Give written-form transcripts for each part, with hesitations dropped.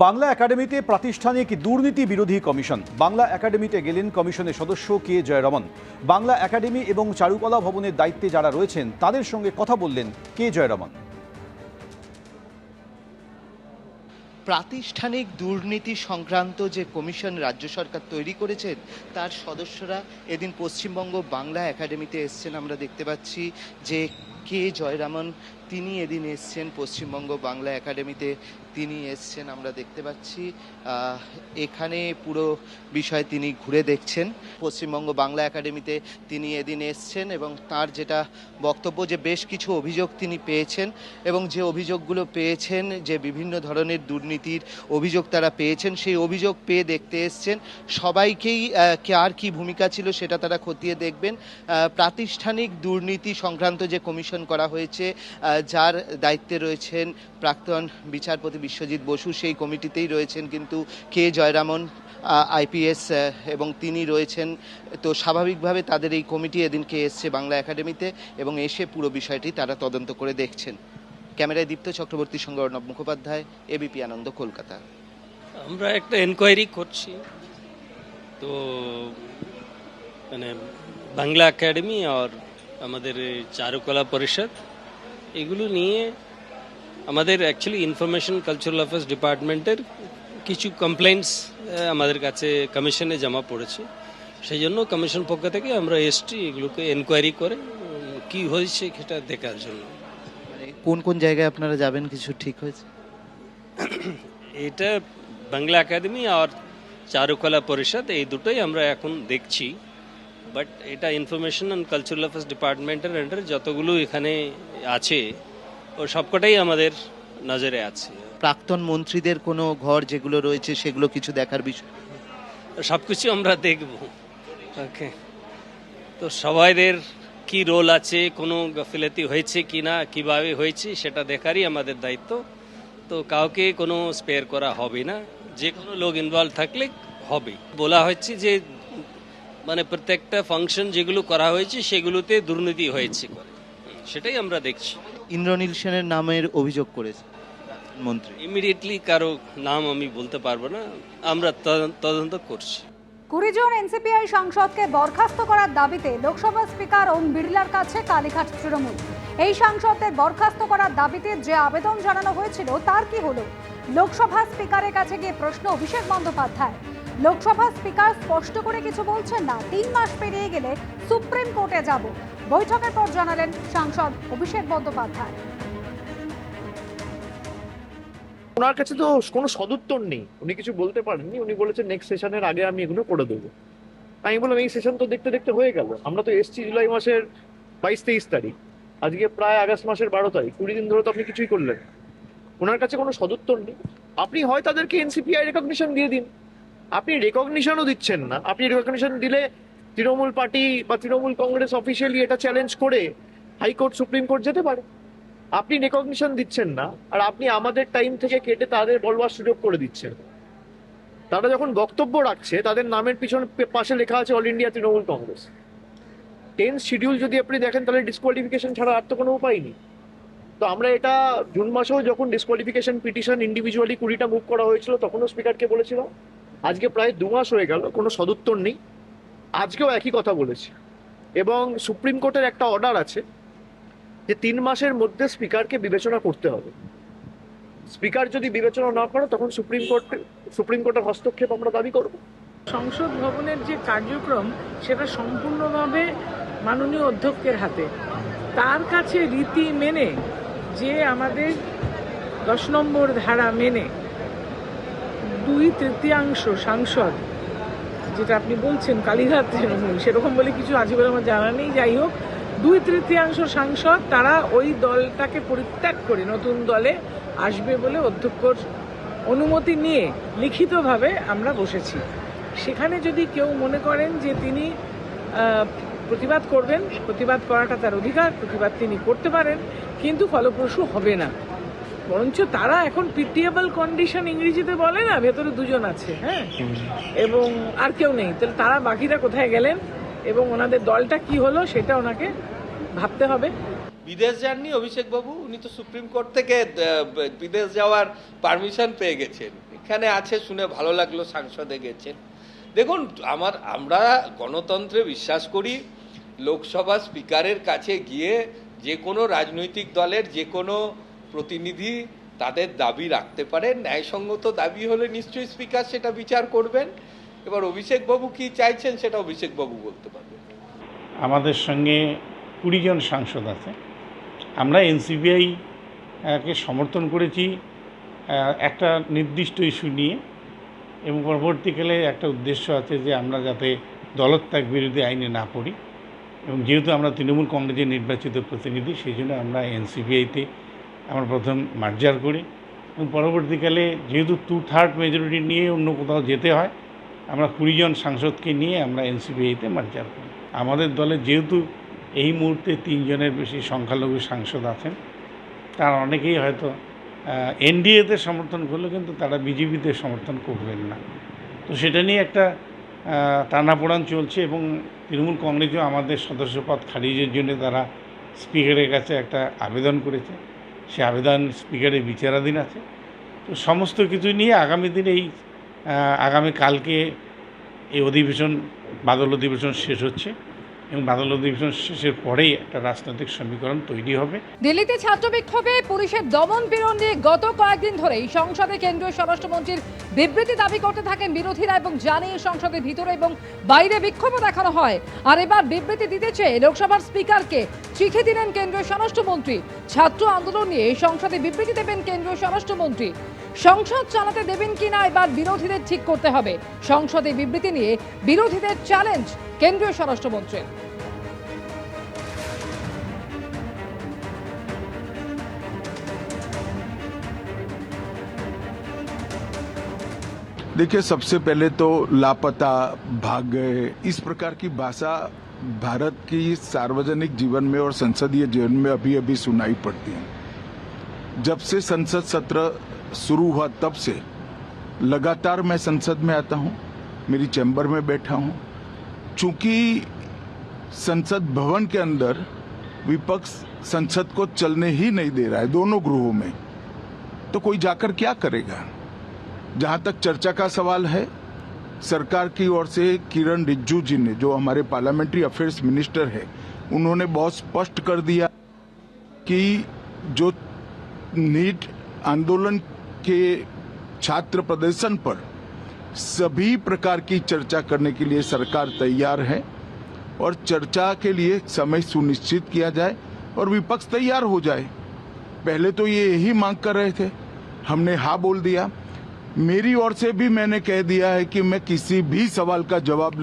বাংলা একাডেমিতে প্রাতিষ্ঠানিক দুর্নীতি বিরোধী কমিশন। বাংলা একাডেমিতে গেলেন কমিশনের সদস্য কে জয়রমন। বাংলা একাডেমি এবং চারুকলা ভবনের দায়িত্বে যারা রয়েছেন তাদের সঙ্গে কথা বললেন কে জয়রমন। প্রাতিষ্ঠানিক দুর্নীতি সংক্রান্ত যে কমিশন রাজ্য সরকার তৈরি করেছেন তার সদস্যরা এদিন পশ্চিমবঙ্গ বাংলা একাডেমিতে এসছেন। আমরা দেখতে পাচ্ছি যে কে জয়রমন তিনি এদিন এসছেন পশ্চিমবঙ্গ বাংলা একাডেমিতে, তিনি এসছেন। আমরা দেখতে পাচ্ছি এখানে পুরো বিষয় তিনি ঘুরে দেখছেন। পশ্চিমবঙ্গ বাংলা একাডেমিতে তিনি এদিন এসছেন এবং তার যেটা বক্তব্য যে বেশ কিছু অভিযোগ তিনি পেয়েছেন এবং যে অভিযোগগুলো পেয়েছেন, যে বিভিন্ন ধরনের দুর্নীতির অভিযোগ তারা পেয়েছেন, সেই অভিযোগ পেয়ে দেখতে এসছেন। সবাইকেই কার কী ভূমিকা ছিল সেটা তারা খতিয়ে দেখবেন। প্রাতিষ্ঠানিক দুর্নীতি সংক্রান্ত যে কমিশন করা হয়েছে, যার দায়িত্বে রয়েছেন প্রাক্তন বিচারপতি বিশ্বজিৎ বসু, সেই কমিটিতেই রয়েছেন কিন্তু কে জয়রমন আইপিএস এবং তিনি রয়েছেন। তো স্বাভাবিকভাবে তাদের এই কমিটি এদিনকে এসছে বাংলা একাডেমিতে এবং এসে পুরো বিষয়টি তারা তদন্ত করে দেখছেন। ক্যামেরায় দীপ্ত চক্রবর্তীর সঙ্গে অর্ণব মুখোপাধ্যায়, এবিপি আনন্দ, কলকাতা। আমরা একটা এনকোয়ারি করছি, তো মানে বাংলা একাডেমি আর আমাদের চারুকলা পরিষদ এগুলো নিয়ে আমাদের অ্যাকচুয়ালি ইনফরমেশন কালচারাল অ্যাফেয়ার্স ডিপার্টমেন্টের কিছু কমপ্লেন্টস আমাদের কাছে কমিশনে জমা পড়েছে। সেই জন্য কমিশন পক্ষ থেকে আমরা এসছি এগুলোকে এনকোয়ারি করে কি হয়েছে সেটা দেখার জন্য। মানে কোন কোন জায়গায় আপনারা যাবেন কিছু ঠিক হয়েছে? এটা বাংলা একাডেমি আর চারুকলা পরিষদ এই দুটোই আমরা এখন দেখছি, বাট এটা ইনফরমেশন অ্যান্ড কালচারাল অ্যাফেয়ার্স ডিপার্টমেন্টের আন্ডারে যতগুলো এখানে আছে ও সবকটাই আমাদের নজরে আছে। প্রাক্তন মন্ত্রীদের কোনো ঘর যেগুলো রয়েছে সেগুলো কিছু দেখার বিষয়? সব কিছু আমরা দেখব। ওকে, তো সবাইদের কি রোল আছে, কোনো গাফিলতি হয়েছে কি না, কীভাবে হয়েছে সেটা দেখারই আমাদের দায়িত্ব। তো কাউকে কোনো স্পেয়ার করা হবে না, যে কোনো লোক ইনভলভ থাকলে হবে। বলা হচ্ছে যে মানে প্রত্যেকটা ফাংশন যেগুলো করা হয়েছে সেগুলোতে দুর্নীতি হয়েছে করে, সেটাই আমরা দেখছি। ইন্দ্রনীল সেনের নামের অভিযোগ করেছে মন্ত্রী। ইমিডিয়েটলি কারো নাম আমি বলতে পারবো না, আমরা তদন্ত করছি। 20 জন এনসিপিআই সাংসদকে বরখাস্ত করার দাবিতে লোকসভা স্পিকার ওম বিড়লার কাছে কালীঘাট তৃণমূল। এই সাংসদদের বরখাস্ত করার দাবিতে যে আবেদন জানানো হয়েছিল তার কি হলো? লোকসভা স্পিকারের কাছে গিয়ে প্রশ্ন অভিষেক বন্দ্যোপাধ্যায়। লোকসভা স্পিকার স্পষ্ট করে কিছু বলছেন না, 3 মাস পেরিয়ে গেলে সুপ্রিম কোর্টে যাব, বৈঠকের পর জানালেন সাংসদ অভিষেক বন্দ্যোপাধ্যায়। ওনার কাছে তো কোনো সদুত্তর নেই, উনি কিছু বলতে পারেননি। উনি বলেছেন নেক্সট সেশনের আগে আমি এগুলো করে দেবো। আমি বললাম এই সেশন তো দেখতে দেখতে হয়ে গেল, আমরা তো এসছি জুলাই মাসের 22-23 তারিখ, আজকে প্রায় আগস্ট মাসের 12 তারিখ, 20 দিন ধরে তো আপনি কিছুই করলেন। ওনার কাছে কোনো সদুত্তর নেই। আপনি হয় তাদেরকে এনসিপিআই রেকগনিশন দিয়ে দিন, আপনি রেকগনিশনও দিচ্ছেন না। আপনি রেকগনিশন দিলে তৃণমূল পার্টি বা তৃণমূল কংগ্রেস অফিসিয়ালি এটা চ্যালেঞ্জ করে হাইকোর্ট সুপ্রিম কোর্ট যেতে পারে। আপনি রেকগনিশন দিচ্ছেন না, আর আপনি আমাদের টাইম থেকে কেটে তাদের বলবার সুযোগ করে দিচ্ছেন। তারা যখন বক্তব্য রাখছে তাদের নামের পিছনে পাশে লেখা আছে all India Trinamool Congress. 10 schedule যদি আপনি দেখেন তাহলে ডিসকোয়ালিফিকেশন ছাড়া আর তো কোনো উপায় নেই। তো আমরা এটা জুন মাসেও যখন ডিসকোয়ালিফিকেশন পিটিশন ইন্ডিভিজুয়ালি 20টা মুভ করা হয়েছিল তখনও স্পিকারকে বলেছিলাম। আজকে প্রায় 2 মাস হয়ে গেল, কোনো সদুত্তর নেই। আজকেও একই কথা বলেছি এবং সুপ্রিম কোর্টের একটা অর্ডার আছে যে 3 মাসের মধ্যে স্পিকারকে বিবেচনা করতে হবে। স্পিকার যদি বিবেচনা না করে তখন সুপ্রিম কোর্টের হস্তক্ষেপ আমরা দাবি করব। সংসদ ভবনের যে কার্যক্রম সেটা সম্পূর্ণভাবে মাননীয় অধ্যক্ষের হাতে। তার কাছে রীতি মেনে যে আমাদের 10 নম্বর ধারা মেনে 2/3 সাংসদ, যেটা আপনি বলছেন কালীঘাট তৃণমূল, সেরকম বলে কিছু আছে বলে আমার জানা নেই। যাই হোক, 2/3 সাংসদ তারা ওই দলটাকে পরিত্যাগ করে নতুন দলে আসবে বলে অধ্যক্ষর অনুমতি নিয়ে লিখিতভাবে আমরা বসেছি। সেখানে যদি কেউ মনে করেন যে তিনি প্রতিবাদ করবেন, প্রতিবাদ করাটা তার অধিকার, প্রতিবাদ তিনি করতে পারেন, কিন্তু ফলপ্রসূ হবে না। বরঞ্চ তারা এখন পিটিএবল কন্ডিশন ইংরেজিতে বলে না, ভেতরে 2 জন আছে, হ্যাঁ, এবং আর কেউ নেই। তাহলে তারা বাকিরা কোথায় গেলেন এবং ওনাদের দলটা কি হলো সেটা ওনাকে ভাবতে হবে। বিদেশ যাননি অভিষেক বাবু, উনি তো সুপ্রিম কোর্ট থেকে বিদেশ যাওয়ার পারমিশন পেয়ে গেছেন। এখানে আছে শুনে ভালো লাগলো, সাংসদে গেছেন। দেখুন, আমরা গণতন্ত্রে বিশ্বাস করি। লোকসভা স্পিকারের কাছে গিয়ে যে কোনো রাজনৈতিক দলের যে কোনো প্রতিনিধি তাদের দাবি রাখতে পারেন, ন্যায়সঙ্গত দাবি হলে নিশ্চয়ই স্পিকার সেটা বিচার করবেন। এবার অভিষেকবাবু কি চাইছেন সেটা অভিষেকবাবু বলতে পারবেন। আমাদের সঙ্গে 20 জন সাংসদ আছে। আমরা এনসিপিআই কে সমর্থন করেছি একটা নির্দিষ্ট ইস্যু নিয়ে, এবং পরবর্তীকালে একটা উদ্দেশ্য আছে যে আমরা যাতে দলত্যাগ বিরোধী আইনে না পড়ি, এবং যেহেতু আমরা তৃণমূল কংগ্রেসের নির্বাচিত প্রতিনিধি সেই জন্য আমরা এনসিপিআইতে আমরা প্রথম মার্জার করি, এবং পরবর্তীকালে যেহেতু 2/3 মেজরিটি নিয়ে অন্য কোথাও যেতে হয় আমরা 20 জন সাংসদকে নিয়ে আমরা এনসিপিআইতে মার্জার করি। আমাদের দলে যেহেতু এই মুহূর্তে 3 জনের বেশি সংখ্যালঘু সাংসদ আছেন, তার অনেকেই হয়তো এনডিএতে সমর্থন করলে কিন্তু তারা বিজেপিতে সমর্থন করবেন না। তো সেটা নিয়ে একটা টানাপোড়ান চলছে, এবং তৃণমূল কংগ্রেসও আমাদের সদস্যপদ খারিজের জন্য তারা স্পিকারের কাছে একটা আবেদন করেছে। সে আবেদন স্পিকারের বিচারাধীন আছে। তো সমস্ত কিছু নিয়ে আগামী দিনে আগামীকালকে এই অধিবেশন, বাদল অধিবেশন শেষ হচ্ছে, এবং বাদল অধিবেশন শেষের পরেই একটা রাজনৈতিক সমীকরণ তৈরি হবে। দিল্লিতে ছাত্র বিক্ষোভে পুলিশের দমন পীড়ন নিয়ে গত কয়েকদিন ধরেই সংসদে কেন্দ্রীয় স্বরাষ্ট্রমন্ত্রীর বিবৃতি দাবি করতে থাকেন বিরোধীরা, এবং জানিয়ে সংসদের ভিতরে এবং বাইরে বিক্ষোভও দেখানো হয়। আর এবার বিবৃতি দিতে চেয়ে লোকসভার স্পিকারকে চিঠি দিলেন কেন্দ্রীয় স্বরাষ্ট্রমন্ত্রী। ছাত্র আন্দোলন নিয়ে সংসদে বিবৃতি দেবেন কেন্দ্রীয় স্বরাষ্ট্রমন্ত্রী। সংসদ চালাতে দেবেন কিনা এবার বিরোধীদের ঠিক করতে হবে। সংসদে বিবৃতি নিয়ে বিরোধীদের চ্যালেঞ্জ কেন্দ্রীয় স্বরাষ্ট্রমন্ত্রীর। देखिए, सबसे पहले तो लापता, भाग गए, इस प्रकार की भाषा भारत की सार्वजनिक जीवन में और संसदीय जीवन में अभी अभी सुनाई पड़ती है। जब से संसद सत्र शुरू हुआ तब से लगातार मैं संसद में आता हूं, मेरी चैम्बर में बैठा हूं। चूंकि संसद भवन के अंदर विपक्ष संसद को चलने ही नहीं दे रहा है दोनों गृहों में, तो कोई जाकर क्या करेगा। जहां तक चर्चा का सवाल है, सरकार की ओर से किरण रिजिजू जी ने, जो हमारे पार्लियामेंट्री अफेयर्स मिनिस्टर है, उन्होंने बहुत स्पष्ट कर दिया कि जो नीट आंदोलन के छात्र प्रदर्शन पर सभी प्रकार की चर्चा करने के लिए सरकार तैयार है, और चर्चा के लिए समय सुनिश्चित किया जाए और विपक्ष तैयार हो जाए। पहले तो ये यही मांग कर रहे थे, हमने हाँ बोल दिया। मेरी ओर से भी मैंने कह दिया है कि मैं किसी भी सवाल का जवाब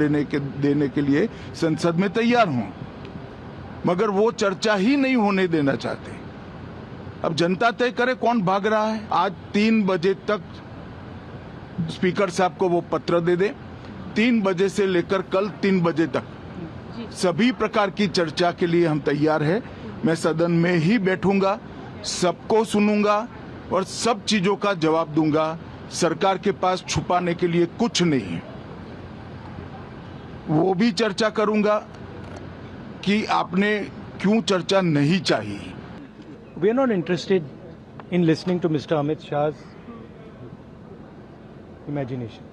देने के लिए संसद में तैयार हूं, मगर वो चर्चा ही नहीं होने देना चाहते। अब जनता तय करे कौन भाग रहा है। आज 3 बजे तक स्पीकर साहब को वो पत्र दे दे, 3 बजे से लेकर कल 3 बजे तक सभी प्रकार की चर्चा के लिए हम तैयार हैं। मैं सदन में ही बैठूंगा, सबको सुनूंगा और सब चीजों का जवाब दूंगा। सरकार के पास छुपाने के लिए कुछ नहीं है। वो भी चर्चा करूंगा कि आपने क्यों चर्चा नहीं चाहिए। We are not interested in listening to Mr. Amit Shah's imagination.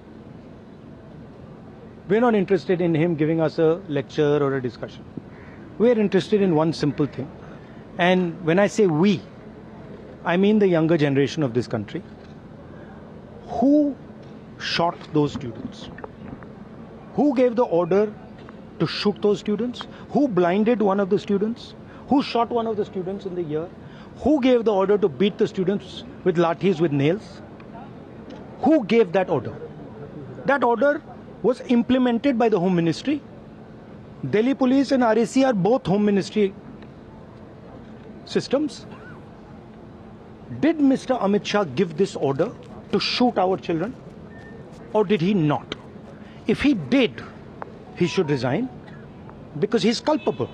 We are not interested in him giving us a lecture or a discussion. We are interested in one simple thing. And when I say we, I mean the younger generation of this country. Who shot those students? Who gave the order to shoot those students? Who blinded one of the students? Who shot one of the students in the ear? Who gave the order to beat the students with lathis, with nails? Who gave that order? That order was implemented by the Home Ministry. Delhi Police and RAC are both Home Ministry systems. Did Mr. Amit Shah give this order to shoot our children, or did he not? If he did, he should resign because he's culpable.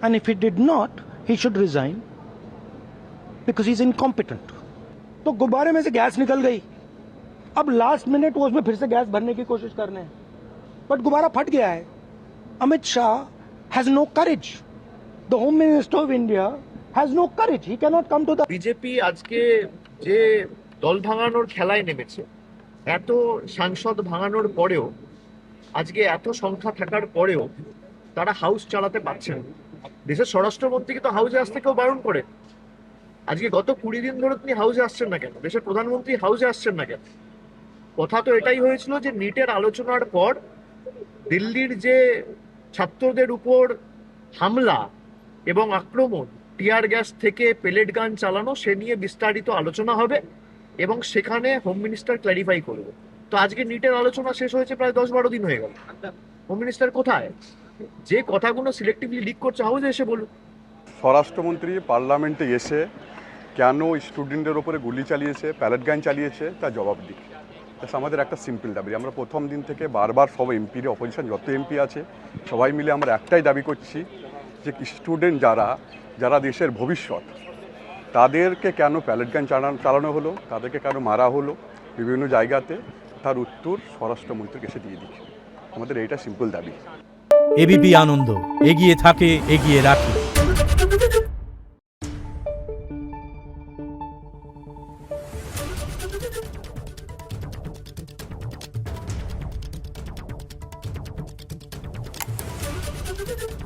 And if he did not, he should resign because he's incompetent. तो गुब्बारे में से gas निकल गई, अब last minute वो उसमें फिर से गैस भरने की कोशिश कर रहे हैं, बट गुब्बारा फट गया है. Amit Shah has no courage. The Home Minister of India has no courage. He cannot come to the BJP আজকে যে দল ভাঙানোর খেলায় নেমেছে। এত সাংসদ ভাঙানোর পরেও, আজকে এত সংখ্যা থাকার পরেও তারা হাউস চালাতে পারছে না। দেশের স্বরাষ্ট্রমন্ত্রীকে তো হাউসে আসতে কেউ বারণ করে। আজকে গত 20 দিন ধরে তিনি হাউসে আসছেন না কেন? দেশের প্রধানমন্ত্রী হাউসে আসছেন না কেন? কথা তো এটাই হয়েছিল যে নিটের আলোচনার পর দিল্লির যে ছাত্রদের উপর হামলা এবং আক্রমণ, টিয়ার গ্যাস থেকে পেলেট গান চালানো, সে নিয়ে বিস্তারিত আলোচনা হবে এবং সেখানে হোম মিনিস্টার ক্ল্যারিফাই করবে। তো আজকে নিটের আলোচনা শেষ হয়েছে, প্রায় 10-12 দিন হয়ে গেল। হোম মিনিস্টার কোথায়? যে কথাগুলো সিলেক্টিভলি লিক করছে হাউসে এসে বলুন। স্বরাষ্ট্রমন্ত্রী পার্লামেন্টে এসে কেন স্টুডেন্টের ওপরে গুলি চালিয়েছে, প্যালেট গান চালিয়েছে, তার জবাব দিক। আমাদের একটা সিম্পল দাবি, আমরা প্রথম দিন থেকে বারবার সব এমপির, অপোজিশন যত এমপি আছে সবাই মিলে আমরা একটাই দাবি করছি যে স্টুডেন্ট যারা দেশের ভবিষ্যৎ, তাদেরকে কেন প্যালেট গান চালানো হলো, তাদেরকে কেন মারা হলো বিভিন্ন জায়গাতে, তার উত্তর স্বরাষ্ট্রমন্ত্রীর কাছে দিয়ে দিক। আমাদের এইটা সিম্পল দাবি। এবিপি আনন্দ, এগিয়ে থাকে, এগিয়ে রাখে। Thank you.